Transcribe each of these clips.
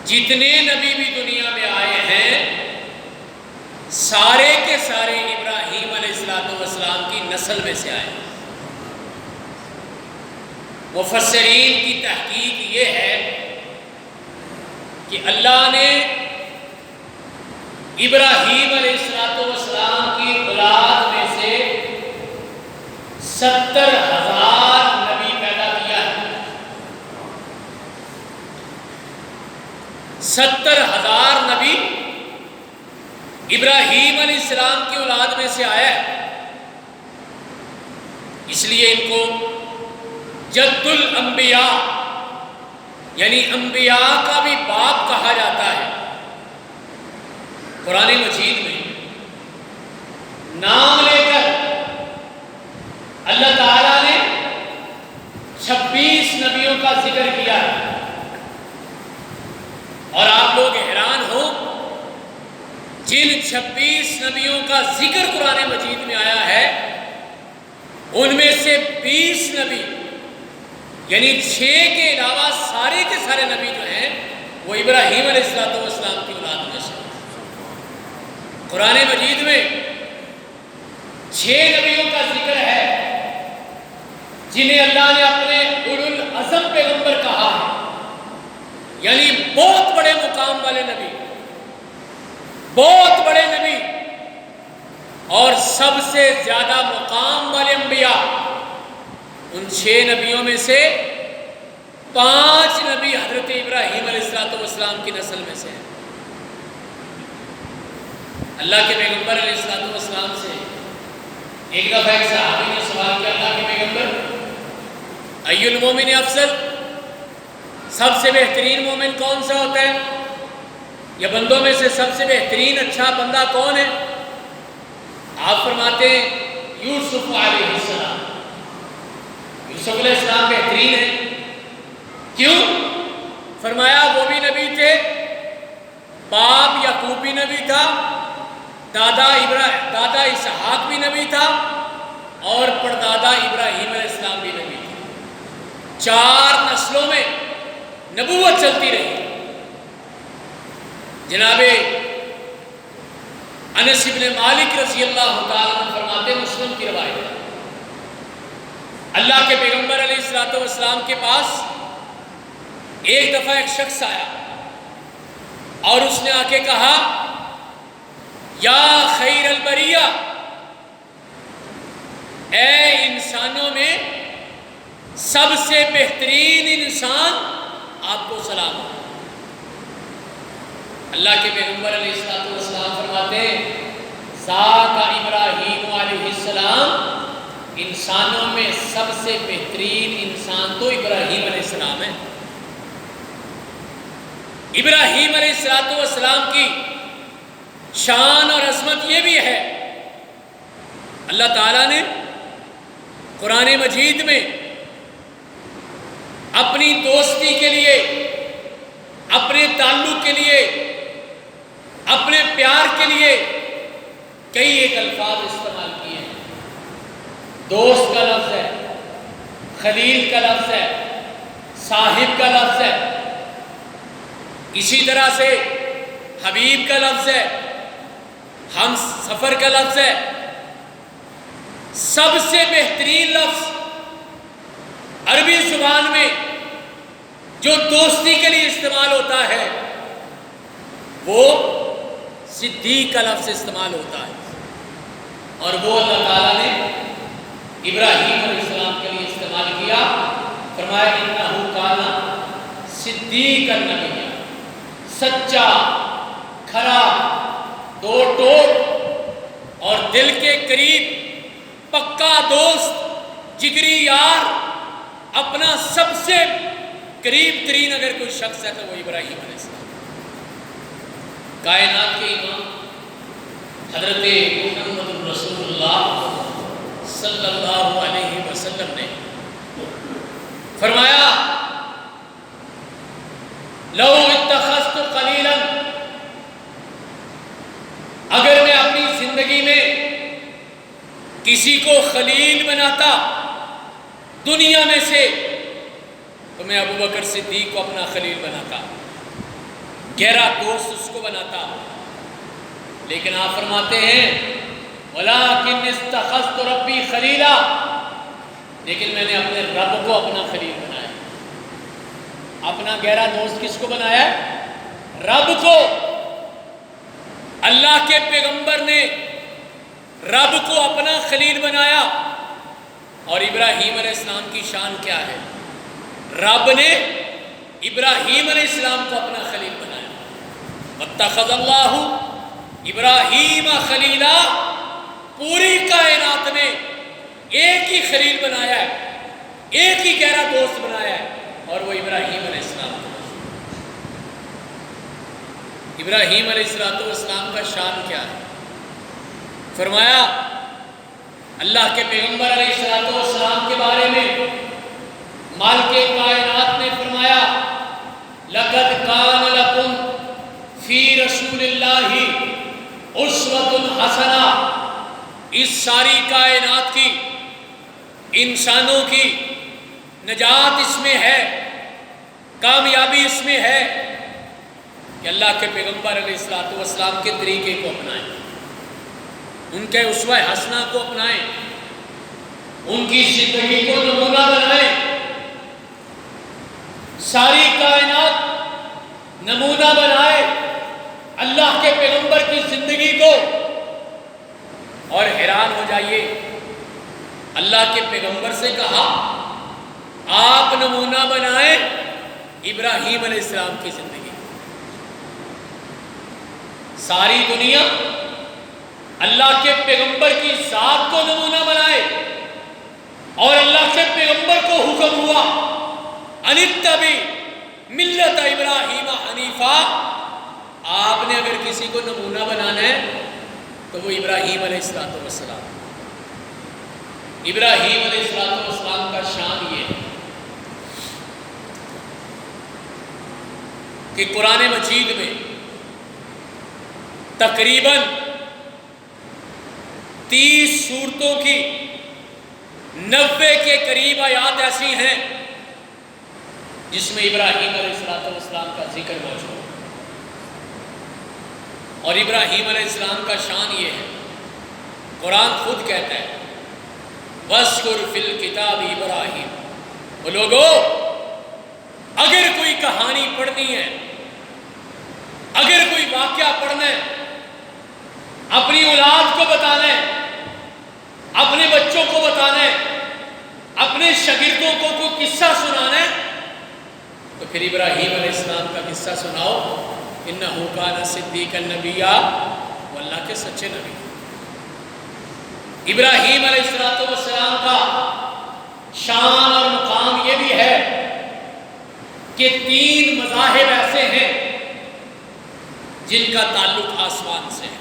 جتنے نبی بھی دنیا میں آئے ہیں سارے کے سارے ابراہیم علیہ السلام کی نسل میں سے آئے. مفسرین کی تحقیق یہ ہے کہ اللہ نے ابراہیم علیہ السلام کی اولاد میں سے 70,000 نبی پیدا کیا ہے. 70,000 نبی ابراہیم علیہ السلام کی اولاد میں سے آیا ہے. اس لیے ان کو جد الانبیاء یعنی انبیاء کا بھی باپ کہا جاتا ہے. قرآن مجید میں نام لے کر اللہ تعالیٰ نے 26 نبیوں کا ذکر کیا ہے. اور آپ لوگ حیران ہو جن 26 نبیوں کا ذکر قرآن مجید میں آیا ہے ان میں سے 20 نبی یعنی 6 کے علاوہ سارے کے سارے نبی جو ہیں وہ ابراہیم علیہ السلام کی اولاد میں سے. قرآن مجید میں 6 نبیوں کا ذکر ہے جنہیں اللہ نے اپنے اولو العزم پیغمبر کہا ہے، یعنی بہت بڑے مقام والے نبی، بہت بڑے نبی. اور سب سے زیادہ مقام والے انبیاء ان 6 نبیوں میں سے 5 نبی حضرت ابراہیم علیہ السلام کی نسل میں سے ہیں. اللہ کے پیغمبر علیہ السلام سے ایک دفعہ ایک صحابی نے سوال کیا، اللہ کے پیغمبر ای المومن افضل، سب سے بہترین مومن کون سا ہوتا ہے، یا بندوں میں سے سب سے بہترین اچھا بندہ کون ہے؟ آپ فرماتے ہیں یوسف علیہ السلام. یوسف علیہ السلام بہترین ہے. کیوں؟ فرمایا وہ بھی نبی تھے، باپ یعقوب بھی نبی تھا، دادا اسحاق بھی نبی تھا، اور پردادا ابراہیم علیہ السلام بھی نبی تھے. 4 نسلوں میں نبوت چلتی رہی. جناب انس بن مالک رضی اللہ تعالیٰ عنہ فرماتے، مسلم کی روایت، اللہ کے پیغمبر علیہ السلام کے پاس ایک دفعہ ایک شخص آیا اور اس نے آ کے کہا، یا خیر البریہ، اے انسانوں میں سب سے بہترین انسان، آپ کو سلام ہو. اللہ کے پیغمبر علیہ السلام فرماتے ہیں، ذاک ابراہیم علیہ السلام، انسانوں میں سب سے بہترین انسان تو ابراہیم علیہ السلام ہے. ابراہیم علیہ السلام کی شان اور عظمت یہ بھی ہے، اللہ تعالیٰ نے قرآن مجید میں اپنی دوستی کے لیے، اپنے تعلق کے لیے، اپنے پیار کے لیے کئی ایک الفاظ استعمال کیے ہیں. دوست کا لفظ ہے، خلیل کا لفظ ہے، صاحب کا لفظ ہے، اسی طرح سے حبیب کا لفظ ہے، ہم سفر کا لفظ ہے. سب سے بہترین لفظ عربی زبان میں جو دوستی کے لیے استعمال ہوتا ہے وہ صدیق کا لفظ استعمال ہوتا ہے، اور وہ اللہ تعالیٰ نے ابراہیم علیہ السلام کے لیے استعمال کیا. فرمایا انہ کان صدیقا نبیہ، سچا، کھرا، دو ٹوک اور دل کے قریب پکا دوست، جگری یار، اپنا سب سے قریب ترین اگر کوئی شخص ہے تو وہ ابراہیم علیہ السلام. کائنات کے امام حضرت محمد رسول اللہ صلی اللہ علیہ وسلم نے فرمایا، لو اتخذت قلیلا، اگر میں اپنی زندگی میں کسی کو خلیل بناتا دنیا میں سے تو میں ابو بکر صدیق کو اپنا خلیل بناتا. گہرا دوست اس کو بناتا، لیکن آپ فرماتے ہیں وَلَٰكِنْ اتَّخَذْتُ رَبِّي خَلِيلًا، لیکن میں نے اپنے رب کو اپنا خلیل بنایا۔ اپنا گہرا دوست کس کو بنایا ہے؟ رب کو۔ اللہ کے پیغمبر نے رب کو اپنا خلیل بنایا۔ اور ابراہیم علیہ السلام کی شان کیا ہے؟ رب نے ابراہیم علیہ السلام کو اپنا خلیل بنایا۔ وَاتَّخَذَ اللَّهُ ابراہیم خلیلا، پوری کائنات میں ایک ہی خلیل بنایا ہے، ایک ہی گہرا دوست بنایا ہے، اور وہ ابراہیم علیہ السلام کو۔ ابراہیم علیہ السلام کا شان کیا ہے؟ فرمایا اللہ کے پیغمبر علیہ السلام کے بارے میں مالک کائنات نے فرمایا لَقَدْ كَانَ لَكُمْ فِي رَسُولِ اللَّهِ أُسْوَةٌ حَسَنَةٌ۔ اس ساری کائنات کی، انسانوں کی نجات اس میں ہے، کامیابی اس میں ہے کہ اللہ کے پیغمبر علیہ السلام کے طریقے کو اپنائیں، ان کے اسوہ حسنہ کو اپنائیں، ان کی زندگی کو نمونہ بنائیں۔ ساری کائنات نمونہ بنائے اللہ کے پیغمبر کی زندگی کو، اور حیران ہو جائیے اللہ کے پیغمبر سے کہا آپ نمونہ بنائیں ابراہیم علیہ السلام کی زندگی۔ ساری دنیا اللہ کے پیغمبر کی ذات کو نمونہ بنائے، اور اللہ کے پیغمبر کو حکم ہوا ان اتبع ملت ابراہیم حنیفا۔ آپ نے اگر کسی کو نمونہ بنانا ہے تو وہ ابراہیم علیہ السلام۔ ابراہیم علیہ السلام کا شان یہ ہے کہ قرآن مجید میں تقریباً 30 سورتوں کی 90 کے قریب آیات ایسی ہیں جس میں ابراہیم علیہ السلام کا ذکر موجود ہے۔ اور ابراہیم علیہ السلام کا شان یہ ہے، قرآن خود کہتا ہے وَاذْكُرْ فِي الْكِتَابِ ابراہیم۔ وہ لوگوں اگر کوئی کہانی پڑھنی ہے، اگر کوئی واقعہ پڑھنا ہے، اپنی اولاد کو بتانا ہے، اپنے بچوں کو بتانا ہے، اپنے شاگردوں کو کوئی قصہ سنانا ہے، تو پھر ابراہیم علیہ السلام کا قصہ سناؤ۔ انہو کان صدیقا نبیّا، وہ اللہ کے سچے نبی۔ ابراہیم علیہ السلام کا شان اور مقام یہ بھی ہے کہ 3 مذاہب ایسے ہیں جن کا تعلق آسمان سے ہے۔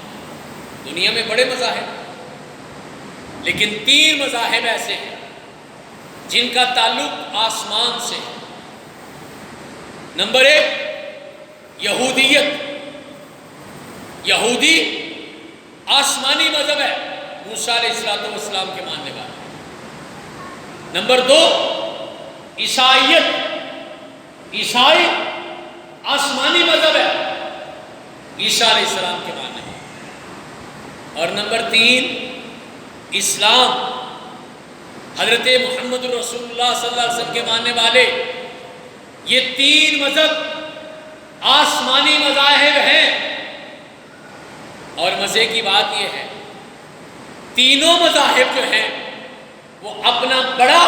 دنیا میں بڑے مذاہب، لیکن 3 مذاہب ایسے ہیں جن کا تعلق آسمان سے ہے۔ نمبر 1 یہودیت۔ یہودی آسمانی مذہب ہے، موسیٰ علیہ السلام کے ماننے والا۔ نمبر 2 عیسائیت۔ عیسائی آسمانی مذہب ہے، عیسیٰ علیہ السلام کے ماننے والا۔ اور نمبر 3 اسلام، حضرت محمد رسول اللہ صلی اللہ علیہ وسلم کے ماننے والے۔ یہ 3 مذہب آسمانی مذاہب ہیں، اور مزے کی بات یہ ہے تینوں مذاہب جو ہیں وہ اپنا بڑا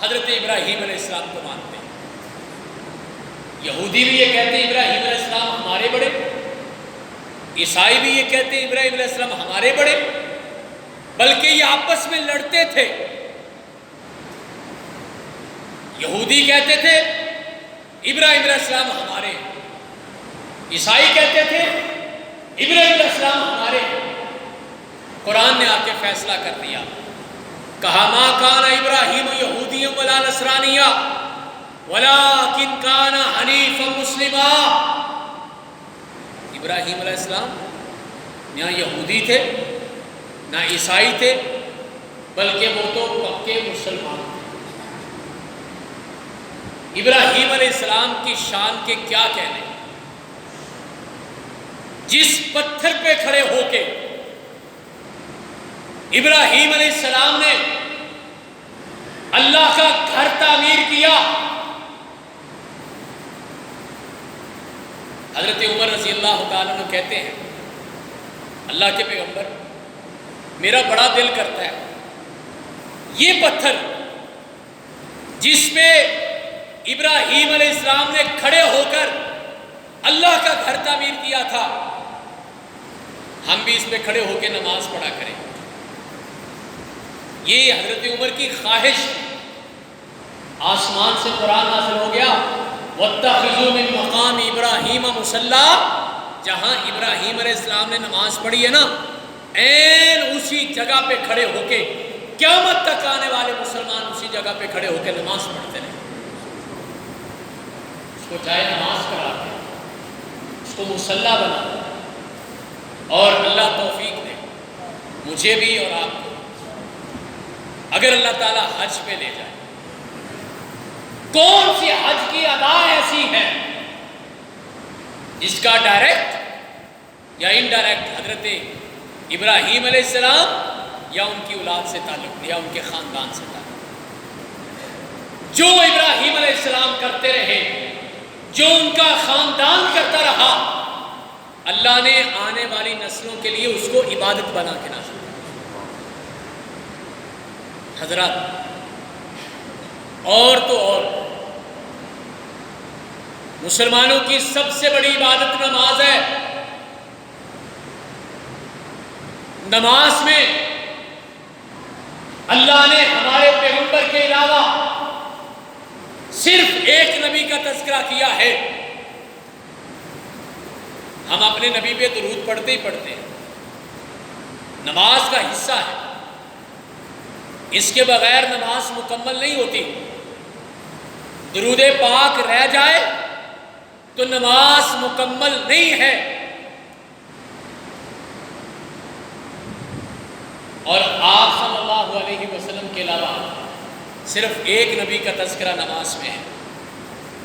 حضرت ابراہیم علیہ السلام کو مانتے ہیں۔ یہودی بھی یہ کہتے ہیں ابراہیم علیہ السلام ہمارے بڑے، عیسائی بھی یہ کہتے ہیں ابراہیم علیہ السلام ہمارے بڑے، بلکہ یہ آپس میں لڑتے تھے۔ یہودی کہتے تھے ابراہیم علیہ السلام ہمارے، عیسائی کہتے تھے ابراہیم علیہ السلام ہمارے۔ قرآن نے آ کے فیصلہ کر دیا، کہا ما کان ابراہیم یہودیا ولا نصرانیا ولکن کان حنیفا مسلما۔ ابراہیم علیہ السلام نہ یہودی تھے نہ عیسائی تھے، بلکہ وہ تو پکے مسلمان تھے۔ ابراہیم علیہ السلام کی شان کے کیا کہنے، جس پتھر پہ کھڑے ہو کے ابراہیم علیہ السلام نے اللہ کا گھر تعمیر کیا، حضرت عمر رضی اللہ تعالیٰ عنہ کہتے ہیں اللہ کے پیغمبر میرا بڑا دل کرتا ہے یہ پتھر جس پہ ابراہیم علیہ السلام نے کھڑے ہو کر اللہ کا گھر تعمیر کیا تھا، ہم بھی اس پہ کھڑے ہو کے نماز پڑھا کریں۔ یہ حضرت عمر کی خواہش، آسمان سے قرآن نازل ہو گیا وَاتَّخِذُوا مِن مَقَامِ إِبْرَاهِيمَ مُصَلًّى، جہاں ابراہیم علیہ السلام نے نماز پڑھی ہے نا، عین اسی جگہ پہ کھڑے ہو کے قیامت تک آنے والے مسلمان اسی جگہ پہ کھڑے ہو کے نماز پڑھتے رہے، اس کو جائے نماز کراتے، اس کو مصلی بنا، اور اللہ توفیق دے مجھے بھی اور آپ کو، اگر اللہ تعالیٰ حج پہ لے جائے، کون سی حج کی ادا ایسی ہے جس کا ڈائریکٹ یا انڈائریکٹ حضرت ابراہیم علیہ السلام یا ان کی اولاد سے تعلق یا ان کے خاندان سے تعلق؟ جو ابراہیم علیہ السلام کرتے رہے، جو ان کا خاندان کرتا رہا، اللہ نے آنے والی نسلوں کے لیے اس کو عبادت بنا کے نہ چھوڑا۔ حضرات اور تو اور مسلمانوں کی سب سے بڑی عبادت نماز ہے۔ نماز میں اللہ نے ہمارے پیغمبر کے علاوہ صرف ایک نبی کا تذکرہ کیا ہے، ہم اپنے نبی پہ درود پڑھتے ہی پڑھتے ہیں، نماز کا حصہ ہے، اس کے بغیر نماز مکمل نہیں ہوتی۔ درود پاک رہ جائے تو نماز مکمل نہیں ہے۔ اور آپ صلی اللہ علیہ وسلم کے علاوہ صرف ایک نبی کا تذکرہ نماز میں ہے،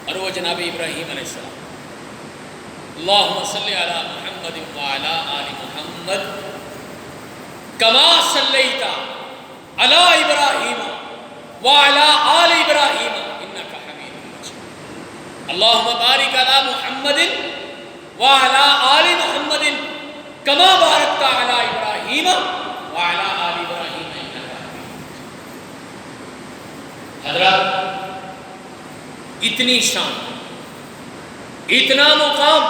اور وہ جناب ابراہیم علیہ السلام۔ اللہم صلی علی محمد وعلی آل محمد کما صلیت علی ابراہیم وعلی آل ابراہیم انک حمید مجید۔ اللہم بارک علی محمد وعلی آل محمد کما بارکت علی ابراہیم وعلی آل ابراہیم انک حمید مجید۔ حضرات اتنی شان، اتنا مقام،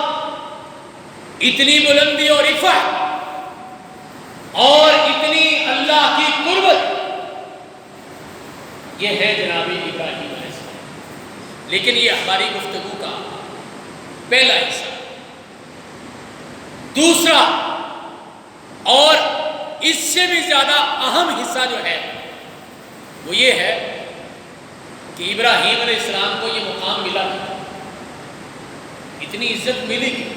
اتنی بلندی اور رفعت اور اتنی اللہ کی قربت، یہ ہے جناب ابراہیم علیہ السلام۔ لیکن یہ ہماری گفتگو کا پہلا حصہ۔ دوسرا اور اس سے بھی زیادہ اہم حصہ جو ہے وہ یہ ہے کہ ابراہیم علیہ السلام کو یہ مقام ملا، اتنی عزت ملی کی،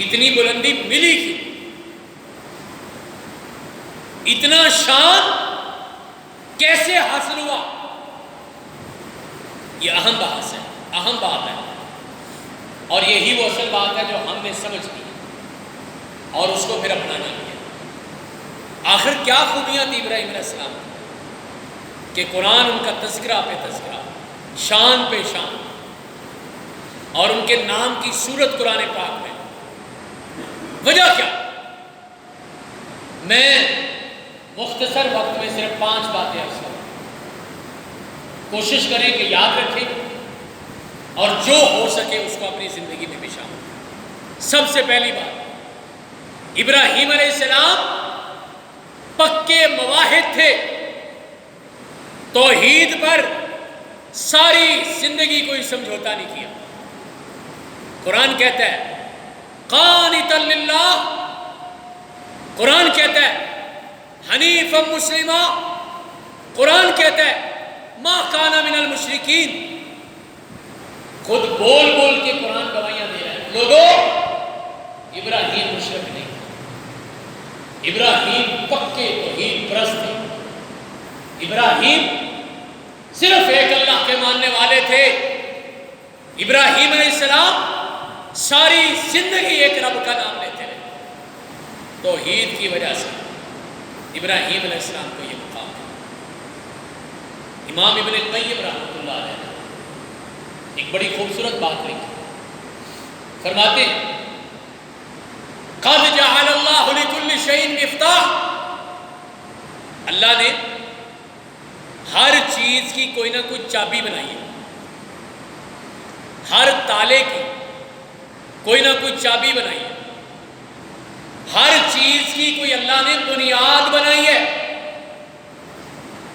اتنی بلندی ملی کی، اتنا شان کیسے حاصل ہوا، یہ اہم بحث ہے، اہم بات ہے، اور یہی وہ اصل بات ہے جو ہم نے سمجھ لی اور اس کو پھر اپنانا کیا۔ آخر کیا خوبیاں تھی ابراہیم علیہ السلام کہ قرآن ان کا تذکرہ پہ تذکرہ، شان پہ شان، اور ان کے نام کی صورت قرآن پاک میں۔ وجہ کیا؟ میں مختصر وقت میں صرف 5 باتیں عرض کروں، کوشش کریں کہ یاد رکھیں اور جو ہو سکے اس کو اپنی زندگی میں بھی شامل کریں۔ سب سے پہلی بات، ابراہیم علیہ السلام پکے موحد تھے، توحید پر ساری زندگی کوئی سمجھوتا نہیں کیا۔ قرآن کہتا ہے قانتا للہ، قرآن کہتا ہے حنیفا مسلما، قرآن کہتا ہے ما کان من المشرکین۔ خود بول بول کے قرآن گواہیاں دے رہا ہے، لوگوں ابراہیم مشرک نہیں، ابراہیم پکے توحید پرست تھے، ابراہیم صرف ایک اللہ کے ماننے والے تھے۔ ابراہیم علیہ السلام ساری زندگی ایک رب کا نام لیتے رہے. توحید کی وجہ سے ابراہیم علیہ السلام کو یہ مقام تھا. امام ابن القیم رحمۃ اللہ علیہ نے ایک بڑی خوبصورت بات لکھی. فرماتے ہیں قَدْ جَعَلَ اللَّهُ لِكُلِّ شَيْءٍ مِفْتَاحً. اللہ نے ہر چیز کی کوئی نہ کوئی چابی بنائی ہے. ہر تالے کی کوئی نہ کوئی چابی بنائی ہے. ہر چیز کی کوئی اللہ نے بنیاد بنائی ہے.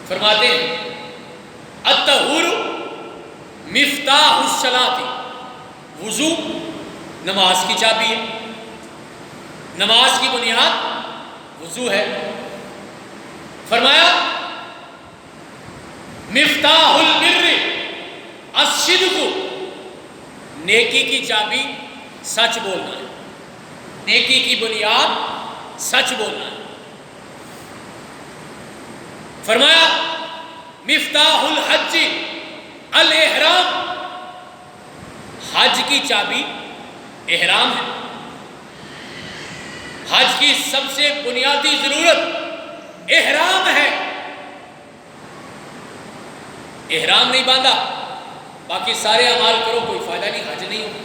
فرماتے ہیں الطہور مفتاح الصلاۃ. وضو نماز کی چابی ہے. نماز کی بنیاد وضو ہے. فرمایا مفتاح البر الصدق. نیکی کی چابی سچ بولنا ہے. نیکی کی بنیاد سچ بولنا ہے. فرمایا مفتاح الحج الاحرام. حج کی چابی احرام ہے. حج کی سب سے بنیادی ضرورت احرام ہے. احرام نہیں باندھا باقی سارے اعمال کرو کوئی فائدہ نہیں, حج نہیں ہوگا.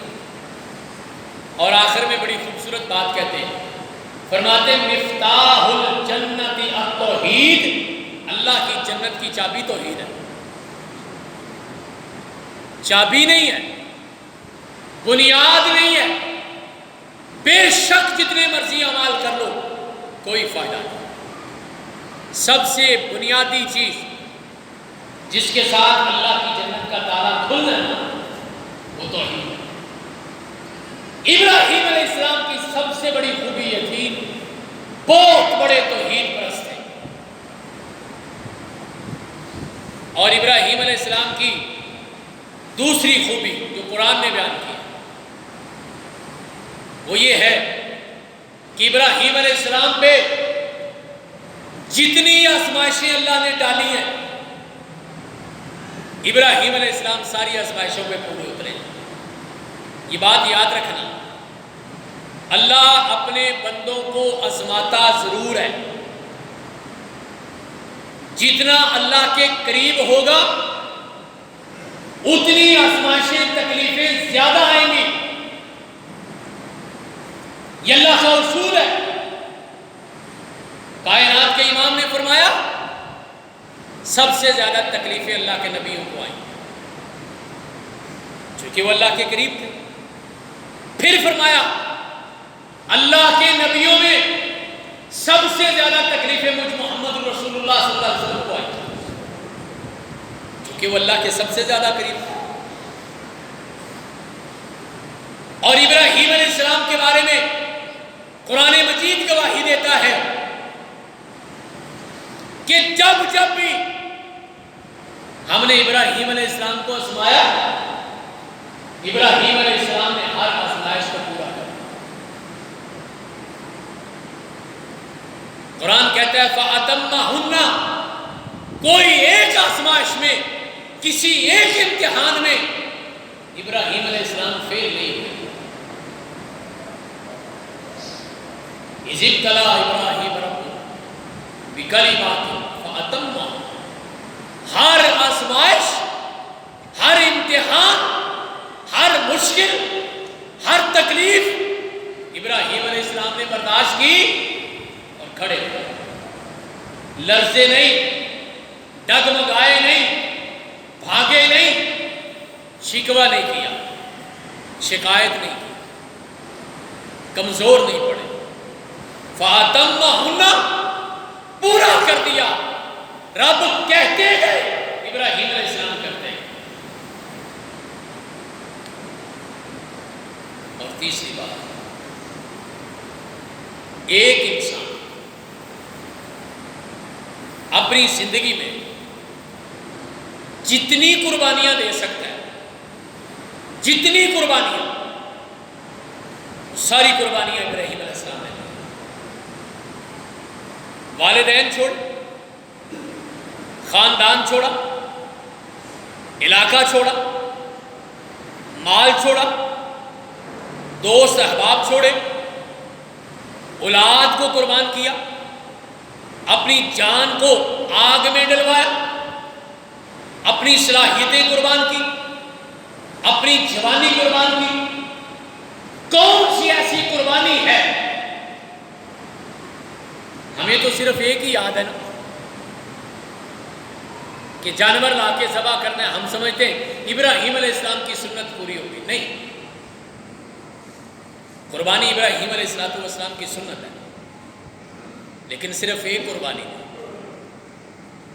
اور آخر میں بڑی خوبصورت بات کہتے ہیں. فرماتے ہیں مفتاح الجنت التوحید. اللہ کی جنت کی چابی توحید ہے. چابی نہیں ہے, بنیاد نہیں ہے. بے شک جتنے مرضی اعمال کر لو کوئی فائدہ نہیں. سب سے بنیادی چیز جس کے ساتھ اللہ کی جنت کا تالا کھلنا ہے وہ توحید ہے. ابراہیم علیہ السلام کی سب سے بڑی خوبی یہ تھی بہت بڑے توحید پرست تھے. اور ابراہیم علیہ السلام کی دوسری خوبی جو قرآن نے بیان کی وہ یہ ہے کہ ابراہیم علیہ السلام پہ جتنی آزمائشیں اللہ نے ڈالی ہیں ابراہیم علیہ السلام ساری آزمائشوں پہ پورے اترے. یہ بات یاد رکھنا, اللہ اپنے بندوں کو آزماتا ضرور ہے. جتنا اللہ کے قریب ہوگا اتنی آزمائشیں تکلیفیں زیادہ آئیں گی. یہ اللہ کا اصول ہے. کائنات کے امام نے فرمایا سب سے زیادہ تکلیفیں اللہ کے نبیوں کو آئیں چونکہ وہ اللہ کے قریب تھے. پھر فرمایا اللہ کے نبیوں میں سب سے زیادہ تکلیفیں مجھ محمد رسول اللہ صلی اللہ علیہ وسلم کو آئیں چونکہ وہ اللہ کے سب سے زیادہ قریب تھے. اور ابراہیم علیہ السلام کے بارے میں قرآن مجید گواہی دیتا ہے کہ جب جب بھی ہم نے ابراہیم علیہ السلام کو آزمایا ابراہیم علیہ السلام نے ہر آزمائش کو پورا کر دیا. قرآن کہتا ہے فَأَتَمَّهُنَّ. کوئی ایک آزمائش میں کسی ایک امتحان میں ابراہیم علیہ السلام فیل نہیں ہوئے. اِذِ ابْتَلَىٰ إِبْرَاهِيمَ رَبُّهُ بِكَلِمَاتٍ فَأَتَمَّهُنَّ. ہر آزمائش, ہر امتحان, ہر مشکل, ہر تکلیف ابراہیم علیہ السلام نے برداشت کی اور کھڑے ہوئے. لرزے نہیں, ڈگمگائے نہیں, بھاگے نہیں, شکوہ نہیں کیا, شکایت نہیں کی, کمزور نہیں پڑے. فَأَتَمَّهُنَّ پورا کر دیا. رب کہتے گئے ابراہیم علیہ السلام کرتے ہیں. اور تیسری بات, ایک انسان اپنی زندگی میں جتنی قربانیاں دے سکتا ہے, جتنی قربانیاں, ساری قربانیاں ابراہیم علیہ السلام نے دی. والدین چھوڑ, خاندان چھوڑا, علاقہ چھوڑا, مال چھوڑا, دوست احباب چھوڑے، اولاد کو قربان کیا، اپنی جان کو آگ میں ڈلوایا، اپنی صلاحیتیں قربان کی، اپنی جوانی قربان کی۔ کون سی ایسی قربانی ہے؟ ہمیں تو صرف ایک ہی یاد ہے نا کہ جانور لا کے ذبح کرنا ہے۔ ہم سمجھتے ہیں ابراہیم علیہ السلام کی سنت پوری ہوگی، نہیں، قربانی ابراہیم علیہ السلام کی سنت ہے، لیکن صرف ایک قربانی نہیں۔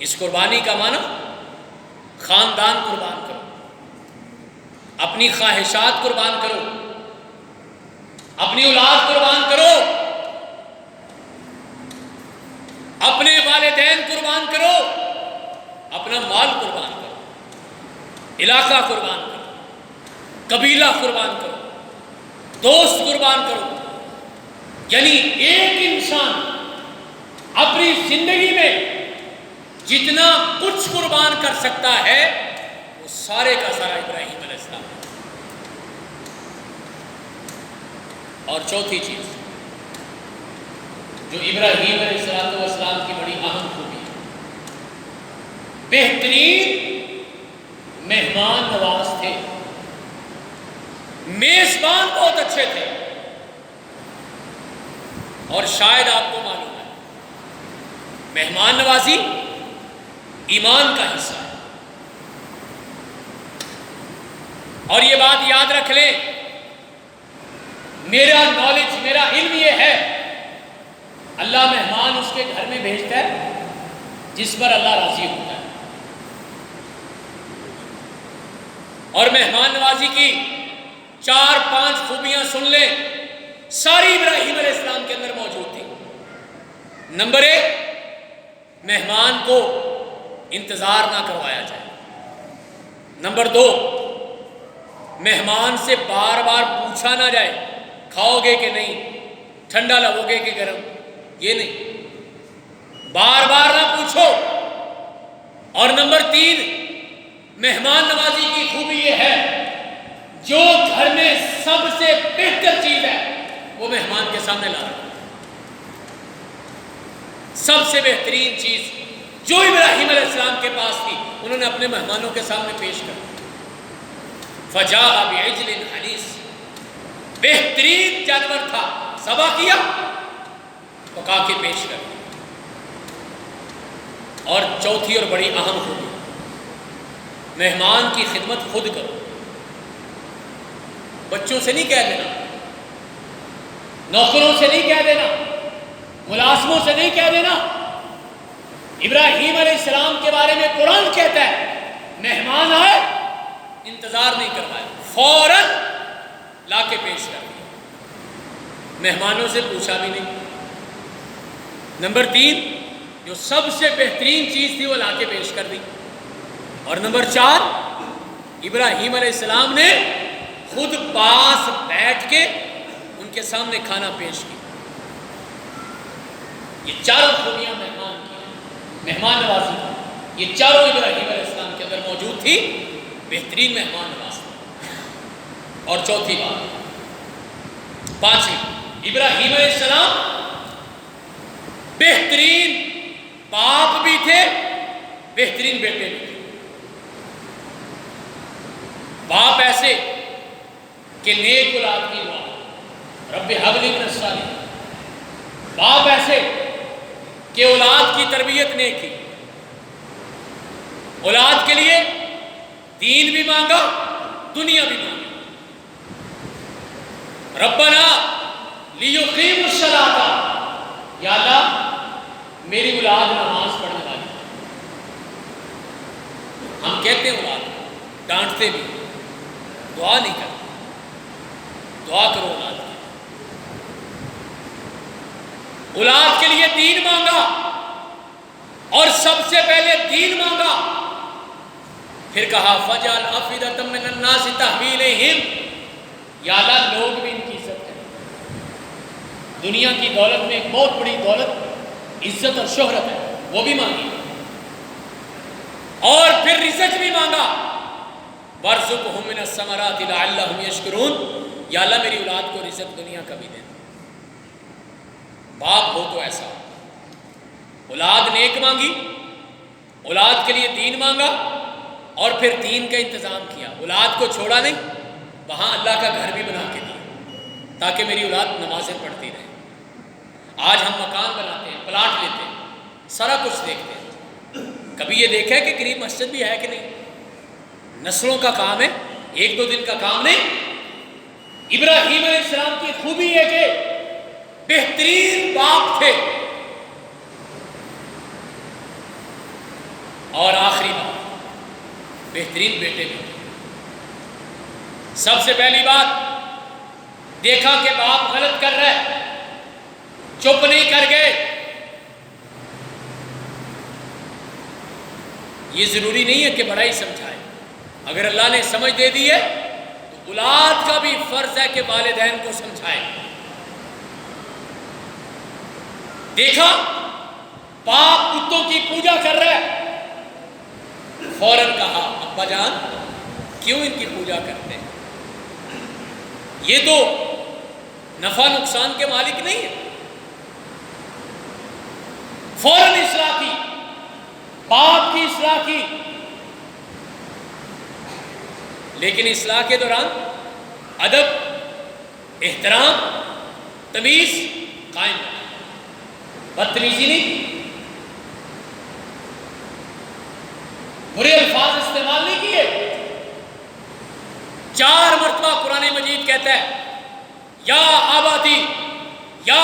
اس قربانی کا معنی خاندان قربان کرو، اپنی خواہشات قربان کرو، اپنی اولاد قربان کرو، اپنے والدین قربان کرو، اپنا مال قربان کرو، علاقہ قربان کرو، قبیلہ قربان کرو، دوست قربان کرو۔ یعنی ایک انسان اپنی زندگی میں جتنا کچھ قربان کر سکتا ہے وہ سارے کا سارا ابراہیم علیہ السلام۔ اور چوتھی چیز جو ابراہیم علیہ السلام کی بڑی اہم خوبی ہے، بہترین مہمان نواز تھے، میزبان بہت اچھے تھے۔ اور شاید آپ کو معلوم ہے مہمان نوازی ایمان کا حصہ ہے، اور یہ بات یاد رکھ لیں، میرا نالج، میرا علم یہ ہے، اللہ مہمان اس کے گھر میں بھیجتا ہے جس پر اللہ راضی ہوتا ہے۔ اور مہمان نوازی کی 4-5 خوبیاں سن لیں، ساری ابراہیم علیہ السلام کے اندر موجود تھی۔ نمبر 1، مہمان کو انتظار نہ کروایا جائے۔ نمبر 2، مہمان سے بار بار پوچھا نہ جائے کھاؤ گے کہ نہیں، ٹھنڈا لگو گے کہ گرم، یہ نہیں، بار بار نہ پوچھو۔ اور نمبر 3، مہمان نوازی کی خوبی یہ ہے، جو گھر میں سب سے بہتر چیز ہے وہ مہمان کے سامنے لا رہا ہے۔ سب سے بہترین چیز جو ابراہیم علیہ السلام کے پاس تھی انہوں نے اپنے مہمانوں کے سامنے پیش کر دی۔ فجاء بعجل حنیذ، بہترین جانور تھا، ذبح کیا، پکا کے پیش کر دیا۔ اور چوتھی اور بڑی اہم خوبی، مہمان کی خدمت خود کرو۔ بچوں سے نہیں کہہ دینا، نوکروں سے نہیں کہہ دینا، ملازموں سے نہیں کہہ دینا۔ ابراہیم علیہ السلام کے بارے میں قرآن کہتا ہے مہمان آئے انتظار نہیں کروایا، فوراً لا کے پیش کر دیا، مہمانوں سے پوچھا بھی نہیں۔ نمبر 3، جو سب سے بہترین چیز تھی وہ لا کے پیش کر دی۔ اور نمبر 4، ابراہیم علیہ السلام نے خود پاس بیٹھ کے ان کے سامنے کھانا پیش کیا۔ یہ چاروں خوبیاں مہمان کی ہیں، مہمان نوازی کی، یہ چاروں ابراہیم علیہ السلام کے اندر موجود تھی، بہترین مہمان نواز تھا۔ اور چوتھی بات، 5ویں، ابراہیم علیہ السلام بہترین باپ بھی تھے، بہترین بیٹے بھی تھے۔ باپ ایسے کہ نیک اولاد کی دعا، رب ہب لی من الصالحین۔ باپ ایسے کہ اولاد کی تربیت نیک کی، اولاد کے لیے دین بھی مانگا، دنیا بھی مانگی۔ ربنا لیقیموا الصلاۃ، یا اللہ میری اولاد نماز پڑھنے والی۔ ہم کہتے ہیں اولاد، ڈانٹتے بھی، دعا نہیں کرتے۔ دعا کرو اولاد کی، اولاد کے لیے دین مانگا، اور سب سے پہلے دین مانگا، پھر کہا فجعل افئدۃ من الناس تہوی الیہم، یا اللہ لوگ بھی ان کی عزت کریں۔ دنیا کی دولت میں ایک بہت بڑی دولت عزت اور شہرت ہے، وہ بھی مانگی، اور پھر رزق بھی مانگا، وارزقہم من الثمرات لعلہم یشکرون، یا اللہ میری اولاد کو رزق دنیا کا بھی دے دے۔ باپ ہو تو ایسا، اولاد نیک مانگی، اولاد کے لیے دین مانگا اور پھر دین کا انتظام کیا، اولاد کو چھوڑا نہیں، وہاں اللہ کا گھر بھی بنا کے دیا تاکہ میری اولاد نمازیں پڑھتی رہے۔ آج ہم مکان بناتے ہیں، پلاٹ لیتے ہیں، سارا کچھ دیکھتے ہیں، کبھی یہ دیکھا ہے کہ قریب مسجد بھی ہے کہ نہیں؟ نسلوں کا کام ہے، ایک دو دن کا کام نہیں۔ ابراہیم علیہ السلام کی خوبی ہے کہ بہترین باپ تھے اور آخری بات بہترین بیٹے بھی تھے۔ سب سے پہلی بات دیکھا کہ باپ غلط کر رہا ہے، چپ نہیں کر گئے۔ یہ ضروری نہیں ہے کہ بڑا ہی سمجھائے، اگر اللہ نے سمجھ دے دی ہے تو اولاد کا بھی فرض ہے کہ والدین کو سمجھائے۔ دیکھا باپ کتوں کی پوجا کر رہا ہے، فوراً کہا ابا جان کیوں ان کی پوجا کرتے ہیں؟ یہ تو نفع نقصان کے مالک نہیں ہے۔ فوراً اصلاح کی، باپ کی اصلاح کی، لیکن اصلاح کے دوران ادب، احترام، تمیز قائم رکھا، بدتمیزی نہیں، برے الفاظ استعمال نہیں کیے۔ 4 مرتبہ قرآن مجید کہتا ہے یا آبادی یا